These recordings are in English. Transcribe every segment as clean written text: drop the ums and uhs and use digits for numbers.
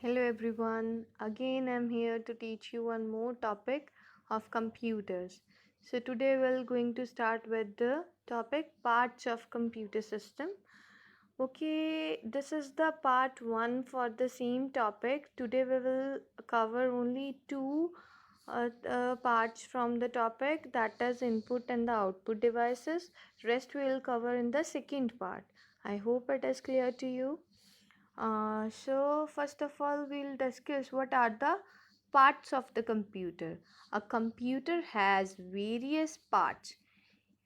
Hello everyone. Again, I'm here to teach you one more topic of computers. So today we're going to start with the topic parts of computer system. Okay, this is the part 1 for the same topic. Today we will cover only two parts from the topic, that is input and the output devices. Rest we will cover in the second part. I hope it is clear to you. So first of all, we'll discuss what are the parts of the computer. A computer has various parts,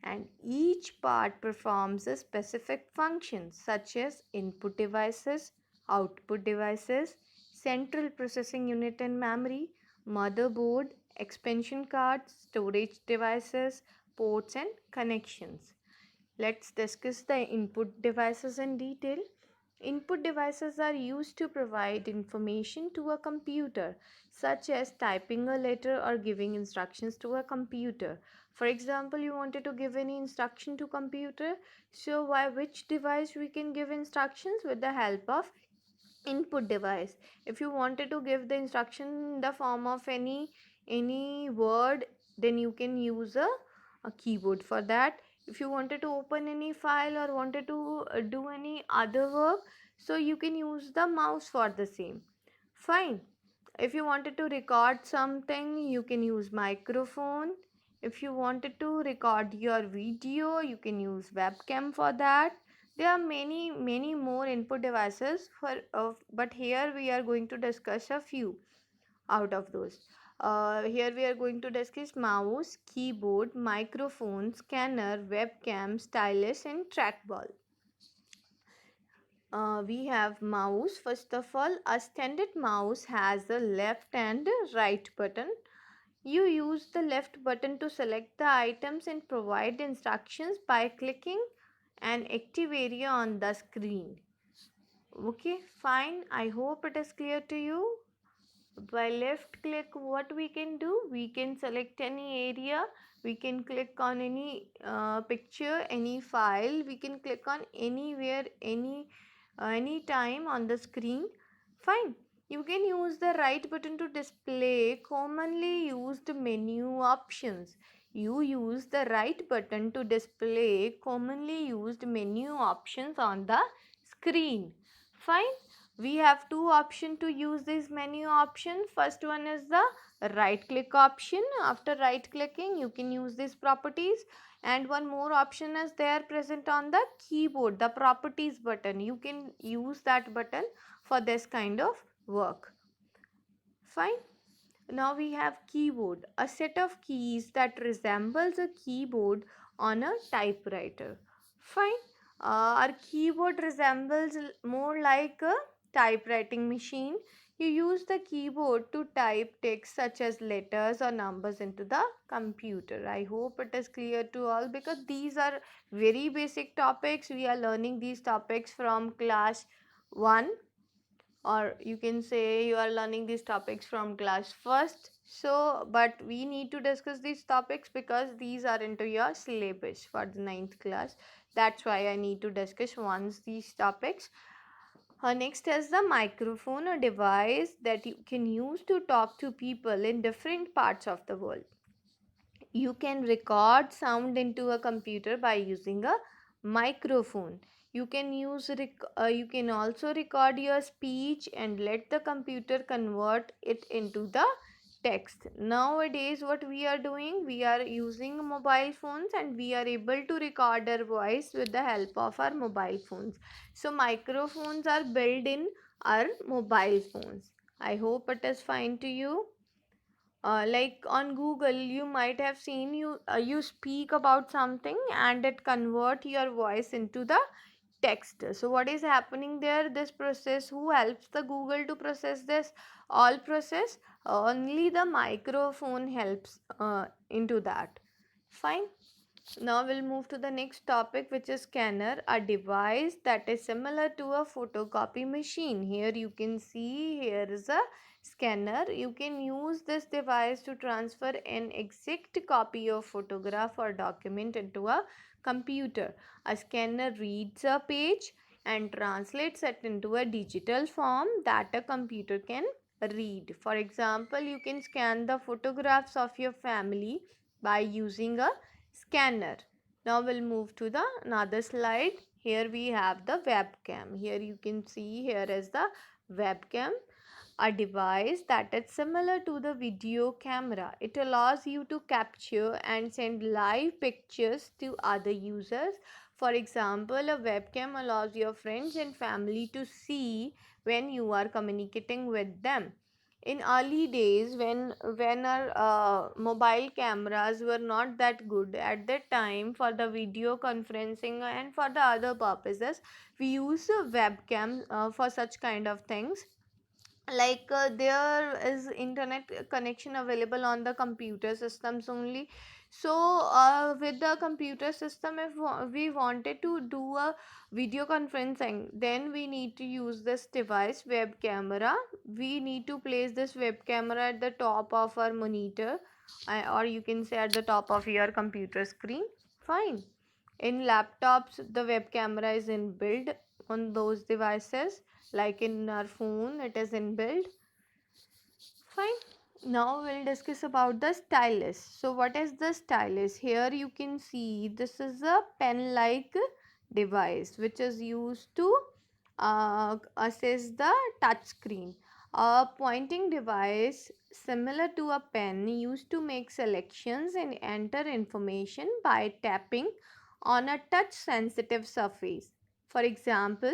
and each part performs a specific function, such as input devices, output devices, central processing unit and memory, motherboard, expansion cards, storage devices, ports and connections. Let's discuss the input devices in detail. Input devices are used to provide information to a computer, such as typing a letter or giving instructions to a computer. For example, you wanted to give any instruction to computer, so by which device we can give instructions? With the help of input device. If you wanted to give the instruction in the form of any word, then you can use a keyboard for that. If you wanted to open any file or wanted to do any other work, so you can use the mouse for the same. Fine. If you wanted to record something, you can use microphone. If you wanted to record your video, you can use webcam for that. There are many more input devices but here we are going to discuss a few out of those. Here we are going to discuss mouse, keyboard, microphone, scanner, webcam, stylus and trackball. We have mouse. First of all, a standard mouse has a left and right button. You use the left button to select the items and provide instructions by clicking an active area on the screen. Okay, fine. I hope it is clear to you. By left click, what we can do? We can select any area. We can click on any picture, any file. We can click on anywhere, any time on the screen. Fine. You can use the right button to display commonly used menu options. You use the right button to display commonly used menu options on the screen. Fine. We have two options to use this menu option. First one is the right click option. After right clicking, you can use these properties, and one more option is there present on the keyboard, the properties button. You can use that button for this kind of work. Fine. Now we have keyboard, a set of keys that resembles a keyboard on a typewriter. Fine. Our keyboard resembles more like a typewriting machine. You use the keyboard to type text such as letters or numbers into the computer. I hope it is clear to all, because these are very basic topics. We are learning these topics from class 1, or you can say you are learning these topics from class first. So but we need to discuss these topics because these are into your syllabus for the ninth class. That's why I need to discuss once these topics. Next is the microphone, a device that you can use to talk to people in different parts of the world. You can record sound into a computer by using a microphone. You can also record your speech and let the computer convert it into the text. Nowadays what we are doing, we are using mobile phones and we are able to record our voice with the help of our mobile phones. So microphones are built in our mobile phones. I hope it is fine to you. Like on Google, you might have seen, you speak about something and it convert your voice into the text. So what is happening there? This process, who helps the Google to process this all process? Only the microphone helps into that. Fine. Now we'll move to the next topic, which is scanner, a device that is similar to a photocopy machine. Here you can see, here is a scanner. You can use this device to transfer an exact copy of photograph or document into a computer. A scanner reads a page, and translates it into a digital form that a computer can read. For example, you can scan the photographs of your family by using a scanner. Now we'll move to the another slide. Here we have the webcam. Here you can see here is the webcam, a device that is similar to the video camera. It allows you to capture and send live pictures to other users. For example, a webcam allows your friends and family to see when you are communicating with them. In early days, when our mobile cameras were not that good at that time, for the video conferencing and for the other purposes, we use a webcam for such kind of things. Like there is internet connection available on the computer systems only. So with the computer system, if we wanted to do a video conferencing, then we need to use this device, web camera. We need to place this web camera at the top of our monitor, or you can say at the top of your computer screen. Fine. In laptops, the web camera is inbuilt on those devices. Like in our phone, it is inbuilt. Fine. Now we'll discuss about the stylus. So what is the stylus? Here you can see this is a pen-like device which is used to assess the touch screen. A pointing device similar to a pen used to make selections and enter information by tapping on a touch sensitive surface. For example,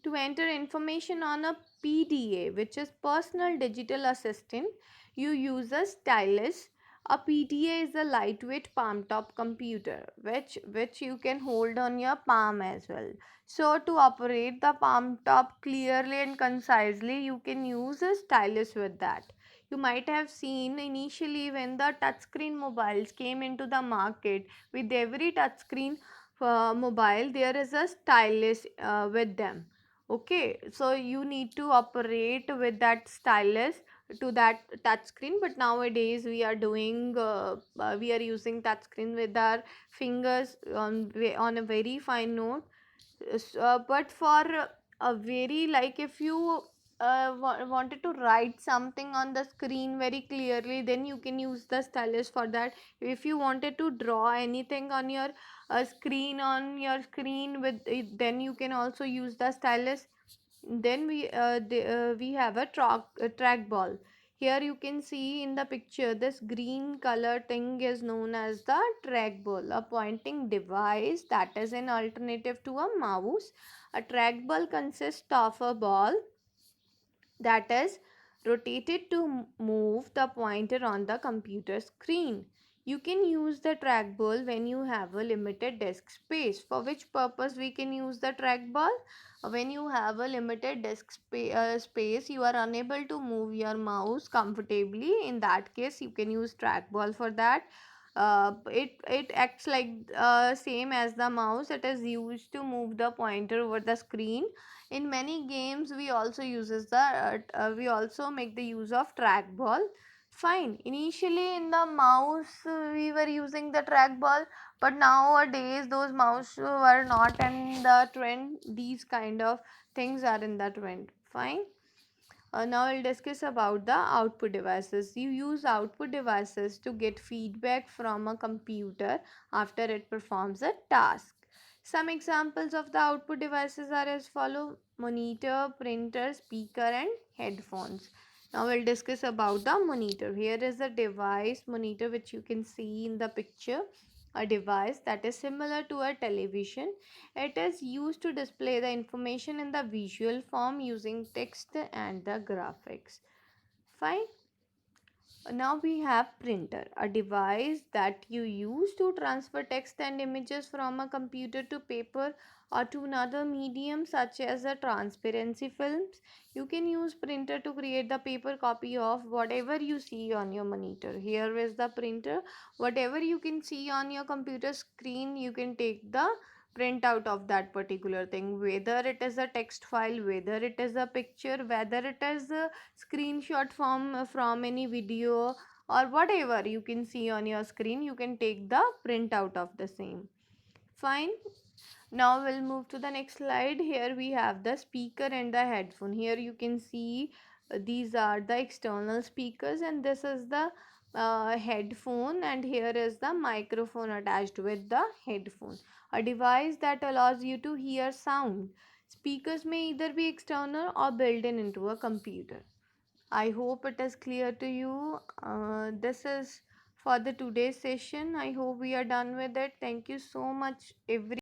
to enter information on a PDA, which is personal digital assistant, you use a stylus. A PDA is a lightweight palm top computer which you can hold on your palm as well. So to operate the palm top clearly and concisely, you can use a stylus with that. You might have seen initially when the touchscreen mobiles came into the market, with every touchscreen mobile there is a stylus with them. Okay, so you need to operate with that stylus to that touch screen. But nowadays we are using touch screen with our fingers on a very fine note. But for a very, like, if you wanted to write something on the screen very clearly, then you can use the stylus for that. If you wanted to draw anything on your screen with it, then you can also use the stylus. Then we have a trackball. Here you can see in the picture, this green color thing is known as the trackball, a pointing device that is an alternative to a mouse. A trackball consists of a ball that is rotated to move the pointer on the computer screen. You can use the trackball when you have a limited disk space. For which purpose we can use the trackball? When you have a limited space, you are unable to move your mouse comfortably. In that case, you can use trackball for that. It acts like same as the mouse. It is used to move the pointer over the screen. In many games we also make the use of trackball. Fine. Initially in the mouse we were using the trackball, but nowadays those mouse were not in the trend. These kind of things are in the trend. Fine. Now we'll discuss about the output devices. You use output devices to get feedback from a computer after it performs a task. Some examples of the output devices are as follow: monitor, printer, speaker and headphones. Now we'll discuss about the monitor. Here is the device monitor which you can see in the picture. A device that is similar to a television. It is used to display the information in the visual form using text and the graphics. Fine. Now we have printer, a device that you use to transfer text and images from a computer to paper or to another medium such as a transparency films. You can use printer to create the paper copy of whatever you see on your monitor. Here is the printer. Whatever you can see on your computer screen, you can take the print out of that particular thing, whether it is a text file, whether it is a picture, whether it is a screenshot from any video, or whatever you can see on your screen, you can take the print out of the same. Fine. Now we'll move to the next slide. Here we have the speaker and the headphone. Here you can see these are the external speakers, and this is the headphone, and here is the microphone attached with the headphone. A device that allows you to hear sound. Speakers may either be external or built in into a computer. I hope it is clear to you. This is for the today's session. I hope we are done with it. Thank you so much, everyone.